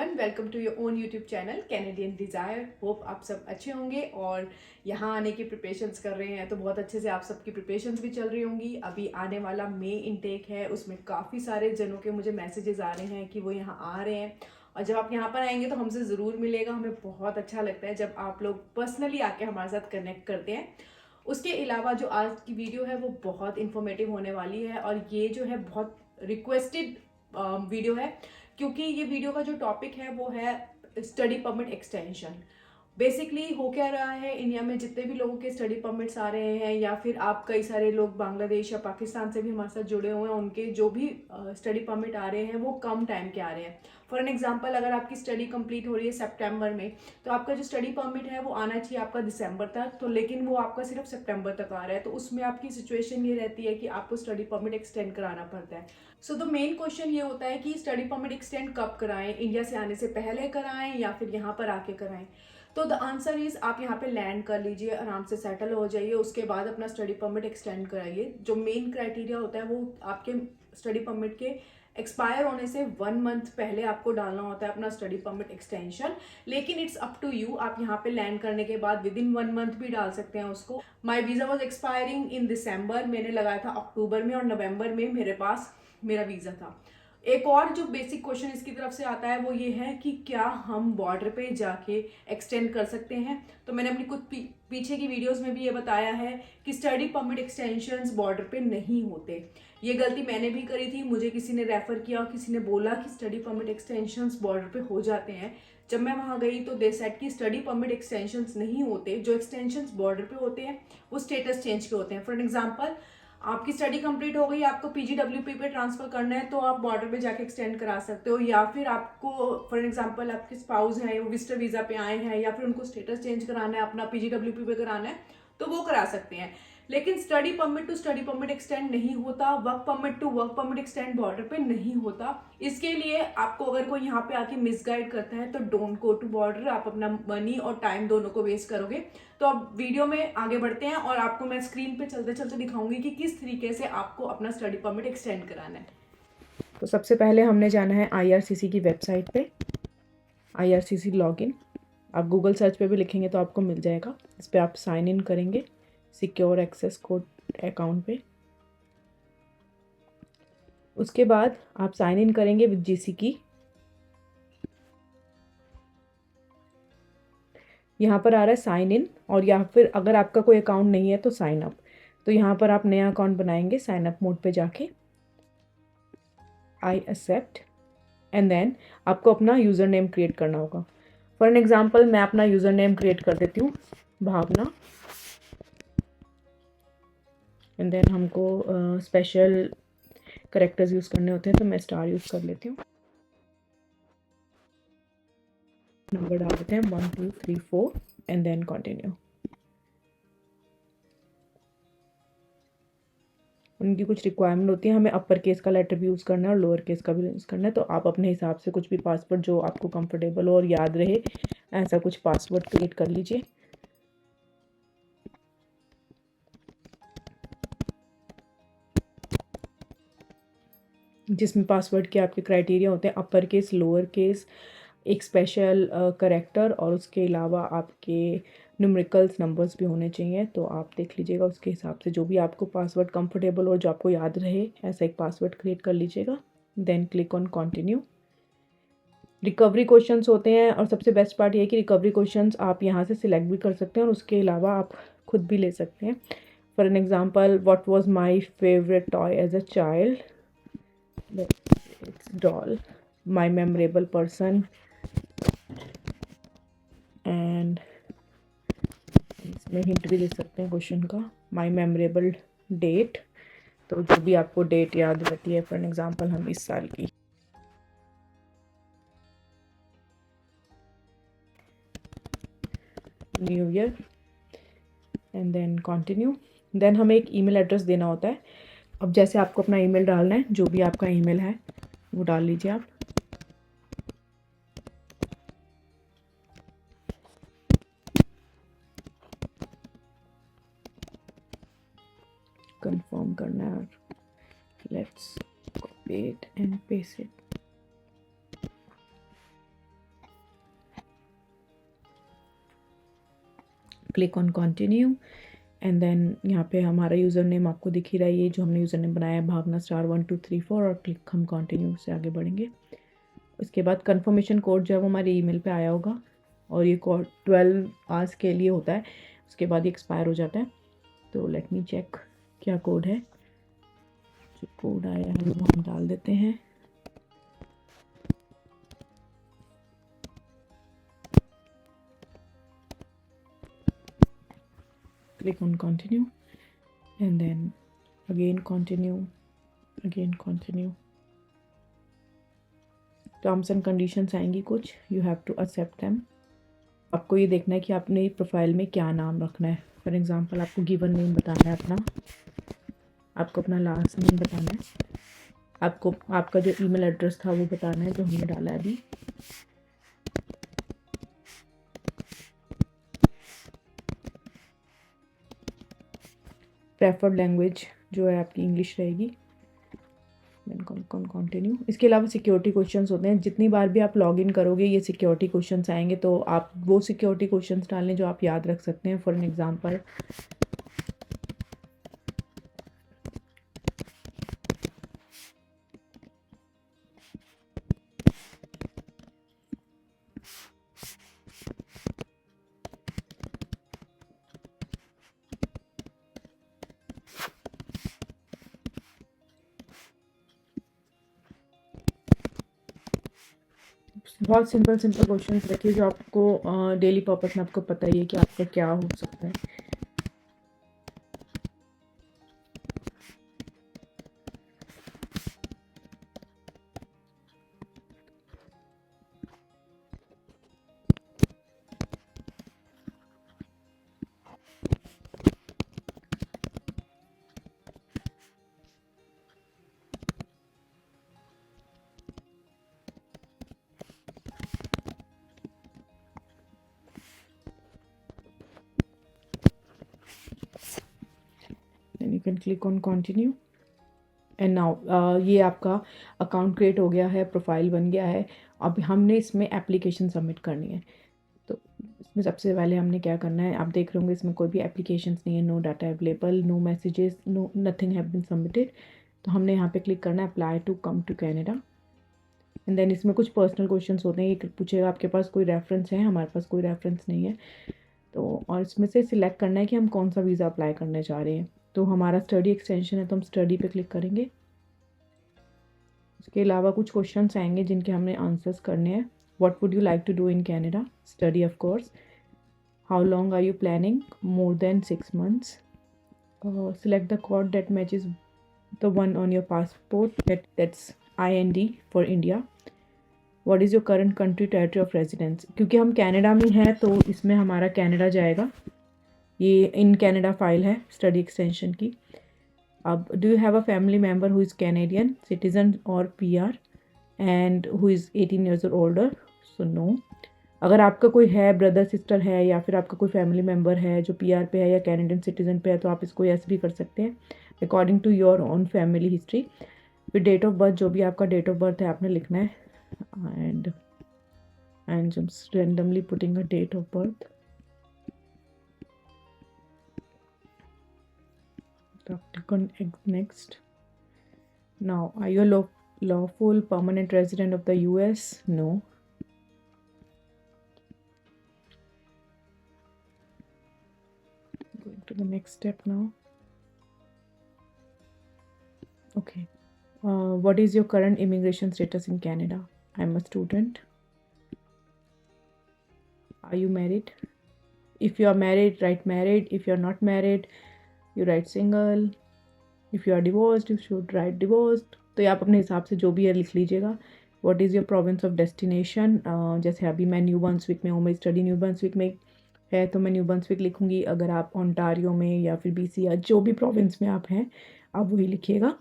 Everyone, welcome to your own YouTube channel Canadian Desire. होप आप सब अच्छे होंगे और यहाँ आने की प्रिपरेशंस कर रहे हैं तो बहुत अच्छे से आप सबकी प्रिपरेशंस भी चल रही होंगी। अभी आने वाला मई इनटेक है, उसमें काफ़ी सारे जनों के मुझे मैसेजेस आ रहे हैं कि वो यहाँ आ रहे हैं और जब आप यहाँ पर आएंगे तो हमसे ज़रूर मिलेगा। हमें बहुत अच्छा लगता है जब आप लोग पर्सनली आके हमारे साथ कनेक्ट करते हैं। उसके अलावा जो आज की वीडियो है वो बहुत इन्फॉर्मेटिव होने वाली है और ये जो है बहुत रिक्वेस्टेड वीडियो है, क्योंकि ये वीडियो का जो टॉपिक है वो है स्टडी परमिट एक्सटेंशन। बेसिकली हो क्या रहा है, इंडिया में जितने भी लोगों के स्टडी परमिट्स आ रहे हैं या फिर आप कई सारे लोग बांग्लादेश या पाकिस्तान से भी हमारे साथ जुड़े हुए हैं, उनके जो भी स्टडी परमिट आ रहे हैं वो कम टाइम के आ रहे हैं। फॉर एन एग्जांपल, अगर आपकी स्टडी कंप्लीट हो रही है सितंबर में तो आपका जो स्टडी परमिट है वो आना चाहिए आपका दिसंबर तक, तो लेकिन वो आपका सिर्फ सितंबर तक आ रहा है। तो उसमें आपकी सिचुएशन ये रहती है कि आपको स्टडी परमिट एक्सटेंड कराना पड़ता है। सो द मेन क्वेश्चन ये होता है कि स्टडी परमिट एक्सटेंड कब कराएं, इंडिया से आने से पहले कराएं या फिर यहाँ पर आके कराएं। तो द आंसर इज आप यहाँ पे लैंड कर लीजिए, आराम से सेटल हो जाइए, उसके बाद अपना स्टडी परमिट एक्सटेंड कराइए। जो मेन क्राइटेरिया होता है वो आपके स्टडी परमिट के एक्सपायर होने से 1 मंथ पहले आपको डालना होता है अपना स्टडी परमिट एक्सटेंशन। लेकिन इट्स अप टू यू, आप यहाँ पे लैंड करने के बाद विद इन 1 मंथ भी डाल सकते हैं उसको। माई वीजा वॉज एक्सपायरिंग इन दिसंबर, मैंने लगाया था अक्टूबर में और नवंबर में मेरे पास मेरा वीजा था। एक और जो बेसिक क्वेश्चन इसकी तरफ से आता है वो ये है कि क्या हम बॉर्डर पे जाके एक्सटेंड कर सकते हैं। तो मैंने अपनी कुछ पीछे की वीडियोस में भी ये बताया है कि स्टडी परमिट एक्सटेंशंस बॉर्डर पे नहीं होते। ये गलती मैंने भी करी थी, मुझे किसी ने रेफर किया और किसी ने बोला कि स्टडी परमिट एक्सटेंशंस बॉर्डर पे हो जाते हैं। जब मैं वहां गई तो दे सेड कि स्टडी परमिट एक्सटेंशंस नहीं होते, जो एक्सटेंशंस बॉर्डर पे होते हैं वो स्टेटस चेंज के होते हैं। फॉर एग्जाम्पल, आपकी स्टडी कंप्लीट हो गई, आपको पीजीडब्ल्यूपी पे ट्रांसफर करना है तो आप बॉर्डर पे जाके एक्सटेंड करा सकते हो, या फिर आपको फॉर एग्जांपल आपके स्पाउस हैं वो विजिटर वीजा पे आए हैं या फिर उनको स्टेटस चेंज कराना है, अपना पीजीडब्ल्यूपी पे कराना है तो वो करा सकते हैं। लेकिन study permit to study permit extend नहीं होता, work permit to work permit extend border पे नहीं होता। इसके लिए आपको अगर कोई यहाँ पे आके मिसगाइड करता है तो डोंट गो टू बॉर्डर, आप अपना मनी और टाइम दोनों को वेस्ट करोगे। तो अब वीडियो में आगे बढ़ते हैं और आपको मैं स्क्रीन पे चलते चलते दिखाऊंगी कि किस तरीके से आपको अपना स्टडी परमिट एक्सटेंड कराना है। तो सबसे पहले हमने जाना है IRCC की वेबसाइट पे, IRCC लॉगिन। आप गूगल सर्च पे भी लिखेंगे तो आपको मिल जाएगा। इस पर आप साइन इन करेंगे सिक्योर एक्सेस कोड अकाउंट पे। उसके बाद आप साइन इन करेंगे विद GC की। यहाँ पर आ रहा है साइन इन, और या फिर अगर आपका कोई अकाउंट नहीं है तो साइन अप। तो यहाँ पर आप नया अकाउंट बनाएंगे साइन अप मोड पे जाके, आई एक्सेप्ट, एंड देन आपको अपना यूज़र नेम क्रिएट करना होगा। फॉर एन एग्जांपल मैं अपना यूज़र नेम क्रिएट कर देती हूँ भावना, एंड देन हमको स्पेशल करेक्टर्स यूज़ करने होते हैं तो मैं स्टार यूज़ कर लेती हूँ। नंबर डाल देते हैं 1 2 3 4 एंड देन कंटिन्यू। उनकी कुछ रिक्वायरमेंट होती है, हमें अपर केस का लेटर भी यूज़ करना है और लोअर केस का भी यूज़ करना है। तो आप अपने हिसाब से कुछ भी पासवर्ड जो आपको कंफर्टेबल हो और याद रहे ऐसा कुछ पासवर्ड क्रिएट कर लीजिए। जिसमें पासवर्ड के आपके क्राइटेरिया होते हैं अपर केस, लोअर केस, एक स्पेशल करेक्टर और उसके अलावा आपके न्यूमेरिकल्स नंबर्स भी होने चाहिए। तो आप देख लीजिएगा उसके हिसाब से जो भी आपको पासवर्ड कंफर्टेबल हो, जो आपको याद रहे, ऐसा एक पासवर्ड क्रिएट कर लीजिएगा। Then click on continue. Recovery questions होते हैं और सबसे बेस्ट पार्ट ये है कि रिकवरी क्वेश्चंस आप यहाँ से सिलेक्ट भी कर सकते हैं और उसके अलावा आप खुद भी ले सकते हैं। For an example, what was my favourite toy as a child, it's doll. My memorable person, and इसमें हिंट भी दे सकते हैं क्वेश्चन का, माय मेमोरेबल डेट। तो जो भी आपको डेट याद रहती है, फॉर एन एग्जाम्पल हम इस साल की, new year, and then continue. Then हमें एक ईमेल एड्रेस देना होता है। अब जैसे आपको अपना ईमेल डालना है, जो भी आपका ईमेल है वो डाल लीजिए आप। कंफर्म करना है और let's copy it and paste it. Click on continue and then यहाँ पे हमारा यूज़र नेम आपको दिख ही रहा है, ये जो हमने यूज़र नेम बनाया है भावना स्टार 1234 और क्लिक हम कंटिन्यू से आगे बढ़ेंगे। उसके बाद कंफर्मेशन कोड जो है वो हमारे ईमेल पे आया होगा और ये कोड 12 आवर्स के लिए होता है, उसके बाद ये एक्सपायर हो जाता है। तो लेट मी चेक क्या कोड है। जो कोड आया है वो हम डाल देते हैं। Click on continue and then again continue, again continue. Terms and conditions आएंगी कुछ, you have to accept them. आपको ये देखना है कि आपने प्रोफाइल में क्या नाम रखना है। फॉर एग्जांपल आपको गिवन नेम बताना है अपना, आपको अपना लास्ट नेम बताना है, आपको आपका जो ईमेल एड्रेस था वो बताना है जो हमने डाला है अभी। प्रेफर्ड लैंग्वेज जो है आपकी इंग्लिश रहेगी। कंटिन्यू। इसके अलावा सिक्योरिटी क्वेश्चंस होते हैं, जितनी बार भी आप लॉगिन करोगे ये सिक्योरिटी क्वेश्चंस आएंगे, तो आप वो सिक्योरिटी क्वेश्चंस डालें जो आप याद रख सकते हैं। फॉर एन एग्जांपल बहुत सिंपल क्वेश्चंस रखिए जो आपको डेली पर्पस में आपको पता ही है कि आपका क्या हो सकता है। You can click on continue and now ये आपका अकाउंट क्रिएट हो गया है, प्रोफाइल बन गया है। अब हमने इसमें एप्लीकेशन सबमिट करनी है। तो इसमें सबसे पहले हमने क्या करना है, आप देख रहे होंगे इसमें कोई भी एप्लीकेशंस नहीं है, no data available, no messages, no nothing have been submitted. तो हमने यहाँ पे क्लिक करना है apply to come to Canada and then इसमें कुछ पर्सनल क्वेश्चंस होते हैं। ये पूछेगा आपके पास कोई रेफरेंस है, हमारे पास कोई रेफरेंस नहीं है। तो और इसमें से सिलेक्ट करना है कि हम कौन सा वीज़ा अप्लाई करना चाह रहे हैं। तो हमारा स्टडी एक्सटेंशन है तो हम स्टडी पे क्लिक करेंगे। उसके अलावा कुछ क्वेश्चंस आएंगे जिनके हमने आंसर्स करने हैं। What would you like to do in Canada? Study of course. How long are you planning? More than 6 months. Select the code that matches the one on your passport, that's IND for India. What is your current country territory of residence? क्योंकि हम Canada में हैं तो इसमें हमारा Canada जाएगा। ये in Canada file है स्टडी एक्सटेंशन की। अब do you have a family member who is Canadian citizen और PR and who is 18 years और ओल्डर? So no. अगर आपका कोई है, ब्रदर सिस्टर है या फिर आपका कोई फैमिली मेम्बर है जो PR पे है या कैनेडियन सिटीजन पे है, तो आप इसको यस भी कर सकते हैं according to your own family history. फिर डेट ऑफ बर्थ, जो भी आपका डेट ऑफ बर्थ है आपने लिखना है and I am just randomly putting a date of birth. Click on next. Now, are you a lawful permanent resident of the US? No. Going to the next step now. Okay. What is your current immigration status in Canada? I'm a student. Are you married? If you are married, write married. If you are not married, you write single. If you are divorced, you should write divorced. तो ये आप अपने हिसाब से जो भी है लिख लीजिएगा। What is your province of destination? जैसे अभी मैं न्यू ब्रंसविक में हूँ, मेरी स्टडी न्यू ब्रंसविक में है तो मैं न्यू ब्रंसविक लिखूँगी। अगर आप ओंटारियो में या फिर BC या जो भी प्रोविंस में आप हैं आप वही लिखिएगा।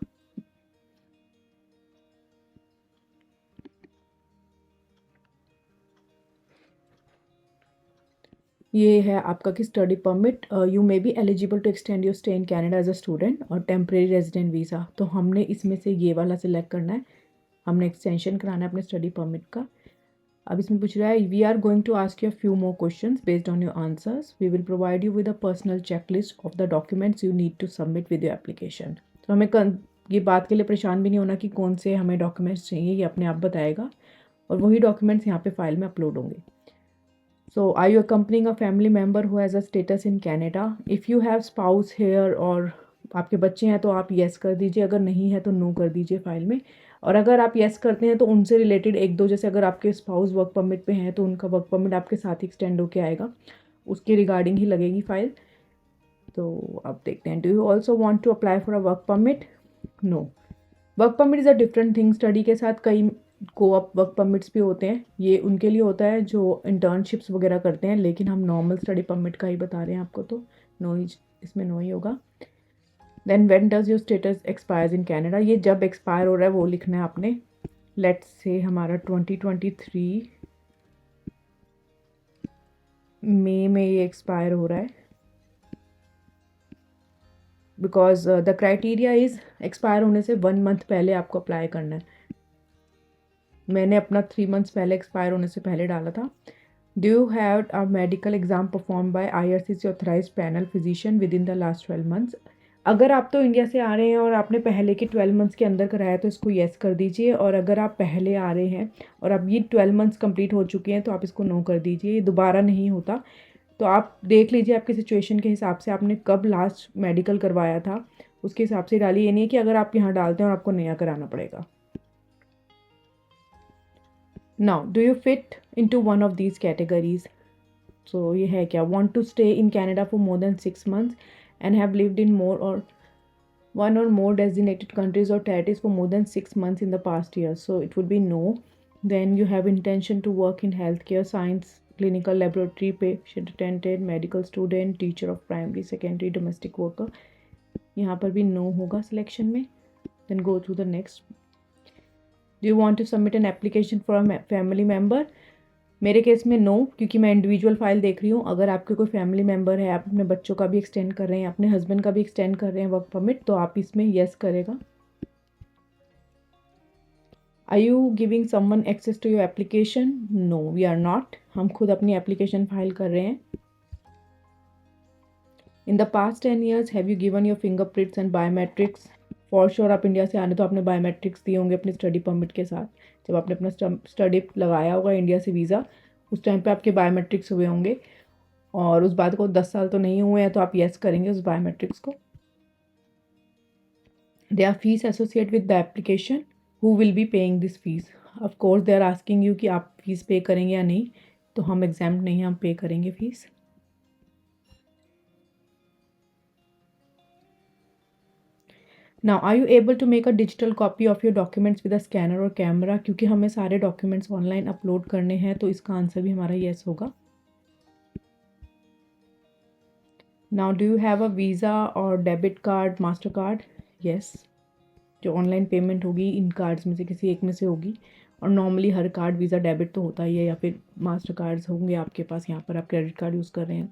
ये है आपका कि study permit. You may be eligible to extend your stay in Canada as a student और टेम्परेरी रेजिडेंट वीज़ा। तो हमने इसमें से ये वाला सिलेक्ट करना है, हमने एक्सटेंशन कराना है अपने स्टडी परमिट का। अब इसमें पूछ रहा है we are going to ask you few more questions based on your answers, we will provide you with a personal checklist of the documents you need to submit with your application. तो हमें ये बात के लिए परेशान भी नहीं होना कि कौन से हमें डॉक्यूमेंट्स चाहिए, ये अपने आप बताएगा और वही डॉक्यूमेंट्स यहाँ पे फाइल में अपलोड होंगे। So are you accompanying a family member who has a status in Canada, if you have spouse here और आपके बच्चे हैं तो आप येस कर दीजिए, अगर नहीं है तो नो कर दीजिए फाइल में। और अगर आप येस करते हैं तो उनसे रिलेटेड एक दो, जैसे अगर आपके स्पाउस वर्क परमिट पे हैं तो उनका वर्क परमिट आपके साथ ही एक्सटेंड होके आएगा, उसके रिगार्डिंग ही लगेगी फ़ाइल। तो अब देखते हैं, do you also want to apply for a work permit? No, work permit is a different thing. Study के साथ कई कोऑप वर्क परमिट्स भी होते हैं, ये उनके लिए होता है जो इंटर्नशिप्स वगैरह करते हैं, लेकिन हम नॉर्मल स्टडी परमिट का ही बता रहे हैं आपको, तो नो ही, इसमें नो ही होगा। Then when does your status expires in Canada, ये जब एक्सपायर हो रहा है वो लिखना है आपने। लेट्स से हमारा 2023 मई में ये एक्सपायर हो रहा है, because the criteria is expire होने से 1 मंथ पहले आपको अप्लाई करना है। मैंने अपना 3 मंथ्स पहले एक्सपायर होने से पहले डाला था। Do you have a medical exam perform by IRCC authorised panel physician with in the last 12 months. अगर आप तो इंडिया से आ रहे हैं और आपने पहले के 12 मंथ्स के अंदर कराया तो इसको येस कर दीजिए, और अगर आप पहले आ रहे हैं और अब ये 12 मंथ्स कंप्लीट हो चुके हैं तो आप इसको नो कर दीजिए, ये दोबारा नहीं होता। तो आप देख लीजिए आपकी सिचुएशन के हिसाब से आपने कब लास्ट मेडिकल करवाया था, उसके हिसाब से डालिए। ये नहीं है कि अगर आप यहाँ डालते हैं और आपको नया कराना पड़ेगा। Now do you fit into one of these categories? So ये है क्या, want to stay in Canada for more than 6 months and have lived in more or one or more designated countries or territories for more than 6 months in the past year. So it would be no. Then you have intention to work in healthcare, science, clinical laboratory, patient attendant, medical student, teacher of primary, secondary, domestic worker. यहाँ पर भी no होगा selection में. Then go to the next. Do you want to submit an application for a family member? मेरे case में no, क्योंकि मैं individual file देख रही हूँ। अगर आपके कोई फैमिली मेम्बर है, आप अपने बच्चों का भी एक्सटेंड कर रहे हैं, अपने हस्बैंड का भी एक्सटेंड कर रहे हैं वर्क परमिट, तो आप इसमें येस करेगा। Are you giving someone access to your application? No, we are not, हम खुद अपनी एप्लीकेशन फाइल कर रहे हैं। In the past 10 years have you given your fingerprints and biometrics? For sure आप इंडिया से आने तो आपने बायोमेट्रिक्स दिए होंगे अपने स्टडी परमिट के साथ। जब आपने अपना स्टडी लगाया होगा इंडिया से वीज़ा, उस टाइम पे आपके बायोमेट्रिक्स हुए होंगे, और उस बात को 10 साल तो नहीं हुए हैं, तो आप येस करेंगे उस बायोमेट्रिक्स को। There are fees associate with the application, who will be paying this fees? Of course they are asking you कि आप फीस पे करेंगे या नहीं, तो हम एग्जाम्प्ट नहीं, हम पे करेंगे fees. Now are you able to make a digital copy of your documents with a scanner और कैमरा? क्योंकि हमें सारे डॉक्यूमेंट्स ऑनलाइन अपलोड करने हैं, तो इसका आंसर भी हमारा येस होगा। Now do you have a visa or debit card, master card? Yes, जो ऑनलाइन पेमेंट होगी इन कार्ड्स में से किसी एक में से होगी, और नॉर्मली हर कार्ड वीज़ा डेबिट तो होता ही है, या फिर मास्टर कार्ड्स होंगे आपके पास, यहाँ पर आप क्रेडिट कार्ड यूज़ कर रहे हैं।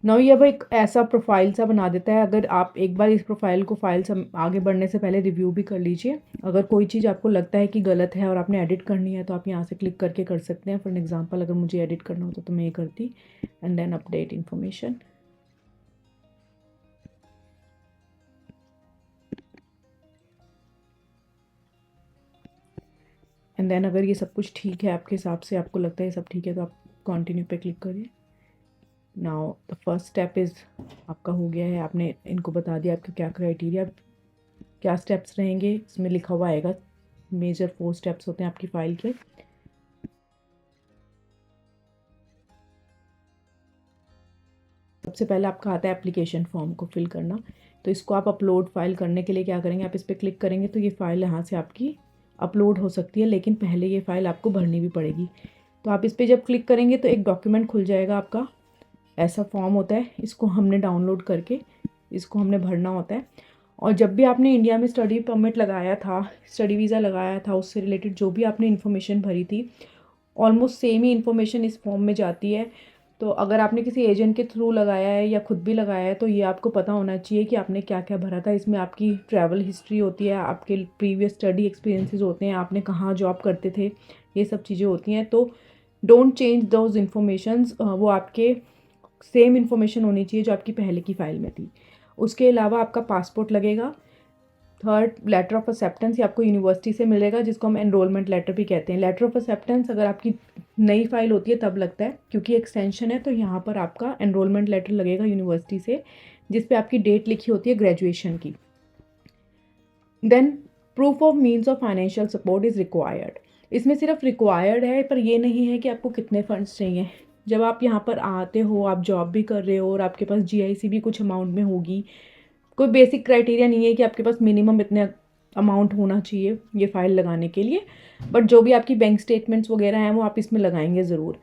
नाउ ये अब एक ऐसा प्रोफाइल सा बना देता है, अगर आप एक बार इस प्रोफाइल को फाइल से आगे बढ़ने से पहले रिव्यू भी कर लीजिए। अगर कोई चीज़ आपको लगता है कि गलत है और आपने एडिट करनी है तो आप यहाँ से क्लिक करके कर सकते हैं। फॉर एग्जांपल अगर मुझे एडिट करना होता तो मैं ये करती, and then update information. And then अगर ये सब कुछ ठीक है आपके हिसाब से, आपको लगता है ये सब ठीक है, तो आप कंटिन्यू पे क्लिक करिए। Now the first step is आपका हो गया है, आपने इनको बता दिया आपके क्या क्राइटेरिया, क्या स्टेप्स रहेंगे, इसमें लिखा हुआ आएगा। मेजर 4 स्टेप्स होते हैं आपकी फ़ाइल के। सबसे पहले आपका आता है एप्लीकेशन फॉर्म को फिल करना, तो इसको आप अपलोड फाइल करने के लिए क्या करेंगे, आप इस पर क्लिक करेंगे तो ये फ़ाइल यहाँ से आपकी अपलोड हो सकती है, लेकिन पहले ये फ़ाइल आपको भरनी भी पड़ेगी। तो आप इस पर जब क्लिक करेंगे तो एक डॉक्यूमेंट खुल जाएगा आपका, ऐसा फॉर्म होता है, इसको हमने डाउनलोड करके इसको हमने भरना होता है। और जब भी आपने इंडिया में स्टडी परमिट लगाया था, स्टडी वीज़ा लगाया था, उससे रिलेटेड जो भी आपने इन्फॉर्मेशन भरी थी, ऑलमोस्ट सेम ही इन्फॉर्मेशन इस फॉर्म में जाती है। तो अगर आपने किसी एजेंट के थ्रू लगाया है या खुद भी लगाया है, तो ये आपको पता होना चाहिए कि आपने क्या क्या भरा था। इसमें आपकी ट्रैवल हिस्ट्री होती है, आपके प्रीवियस स्टडी एक्सपीरियंसेस होते हैं, आपने कहाँ जॉब करते थे, ये सब चीज़ें होती हैं। तो डोंट चेंज दोज इन्फॉर्मेशंस, वो आपके सेम इन्फॉर्मेशन होनी चाहिए जो आपकी पहले की फ़ाइल में थी। उसके अलावा आपका पासपोर्ट लगेगा। थर्ड, लेटर ऑफ एक्सेप्टेंस, ये आपको यूनिवर्सिटी से मिलेगा, जिसको हम एनरोलमेंट लेटर भी कहते हैं। लेटर ऑफ एक्सेप्टेंस अगर आपकी नई फाइल होती है तब लगता है, क्योंकि एक्सटेंशन है, तो यहाँ पर आपका एनरोलमेंट लेटर लगेगा यूनिवर्सिटी से, जिस पे आपकी डेट लिखी होती है ग्रेजुएशन की। Then proof of means of financial support is required. इसमें सिर्फ रिक्वायर्ड है, पर ये नहीं है कि आपको कितने फंड्स चाहिए। जब आप यहाँ पर आते हो, आप जॉब भी कर रहे हो और आपके पास GIC भी कुछ अमाउंट में होगी, कोई बेसिक क्राइटेरिया नहीं है कि आपके पास मिनिमम इतने अमाउंट होना चाहिए ये फ़ाइल लगाने के लिए, बट जो भी आपकी बैंक स्टेटमेंट्स वगैरह हैं वो आप इसमें लगाएंगे ज़रूर।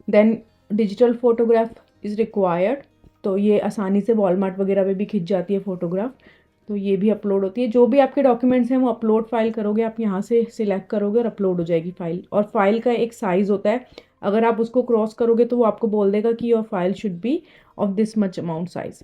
Then digital photograph is required, तो ये आसानी से वॉलमार्ट वगैरह पे भी खिंच जाती है फ़ोटोग्राफ, तो ये भी अपलोड होती है। जो भी आपके डॉक्यूमेंट्स हैं वो अपलोड फाइल करोगे, आप यहाँ से सिलेक्ट करोगे और अपलोड हो जाएगी फ़ाइल। और फाइल का एक साइज़ होता है, अगर आप उसको क्रॉस करोगे तो वो आपको बोल देगा कि your file should be of this much amount size.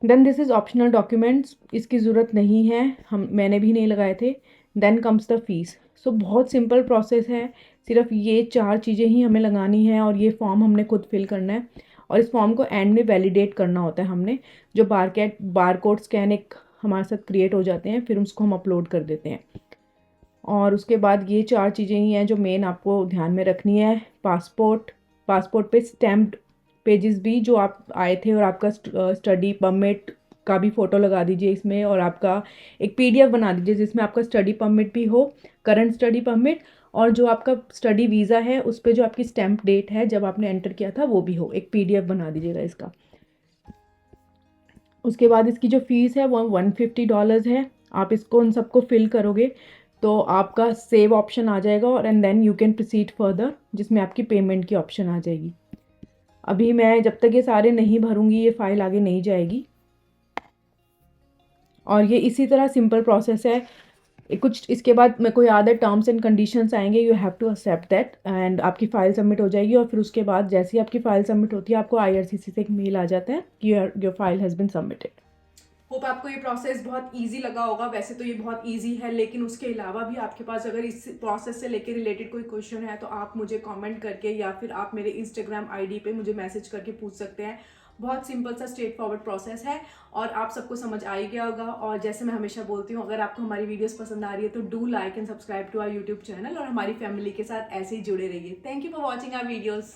Then this is optional documents, इसकी ज़रूरत नहीं है, मैंने भी नहीं लगाए थे। Then comes the fees. So बहुत सिंपल प्रोसेस है, सिर्फ ये 4 चीज़ें ही हमें लगानी है और ये फॉर्म हमने खुद फिल करना है। और इस फॉर्म को एंड में वैलिडेट करना होता है हमने, जो बार कोड स्कैन एक हमारे साथ क्रिएट हो जाते हैं, फिर उसको हम अपलोड कर देते हैं। और उसके बाद ये 4 चीज़ें ही हैं जो मेन आपको ध्यान में रखनी है। पासपोर्ट पे स्टैम्प्ड पेजेस भी जो आप आए थे, और आपका स्टडी परमिट का भी फ़ोटो लगा दीजिए इसमें, और आपका एक PDF बना दीजिए जिसमें आपका स्टडी परमिट भी हो, करंट स्टडी परमिट, और जो आपका स्टडी वीज़ा है उस पर जो आपकी स्टैम्प डेट है जब आपने एंटर किया था वो भी हो, एक PDF बना दीजिएगा इसका। उसके बाद इसकी जो फ़ीस है वो $150 है। आप इसको उन सबको फिल करोगे तो आपका सेव ऑप्शन आ जाएगा, और and then you can proceed further, जिसमें आपकी पेमेंट की ऑप्शन आ जाएगी। अभी मैं जब तक ये सारे नहीं भरूंगी ये फ़ाइल आगे नहीं जाएगी। और ये इसी तरह सिंपल प्रोसेस है। कुछ इसके बाद मेरे को याद है टर्म्स एंड कंडीशंस आएंगे, you have to accept that, and आपकी फ़ाइल सबमिट हो जाएगी। और फिर उसके बाद जैसे ही आपकी फ़ाइल सबमिट होती है आपको IRCC से एक मेल आ जाता है कि your file has been submitted. Hope आपको ये प्रोसेस बहुत इजी लगा होगा। वैसे तो ये बहुत इजी है, लेकिन उसके अलावा भी आपके पास अगर इस प्रोसेस से लेके रिलेटेड कोई क्वेश्चन है तो आप मुझे कमेंट करके या फिर आप मेरे Instagram ID पे मुझे मैसेज करके पूछ सकते हैं। बहुत सिंपल सा स्ट्रेट फॉरवर्ड प्रोसेस है और आप सबको समझ आ ही गया होगा। और जैसे मैं हमेशा बोलती हूँ, अगर आपको हमारी वीडियोस पसंद आ रही है तो do like and subscribe to our YouTube channel, और हमारी फैमिली के साथ ऐसे ही जुड़े रहिए। Thank you for watching our videos.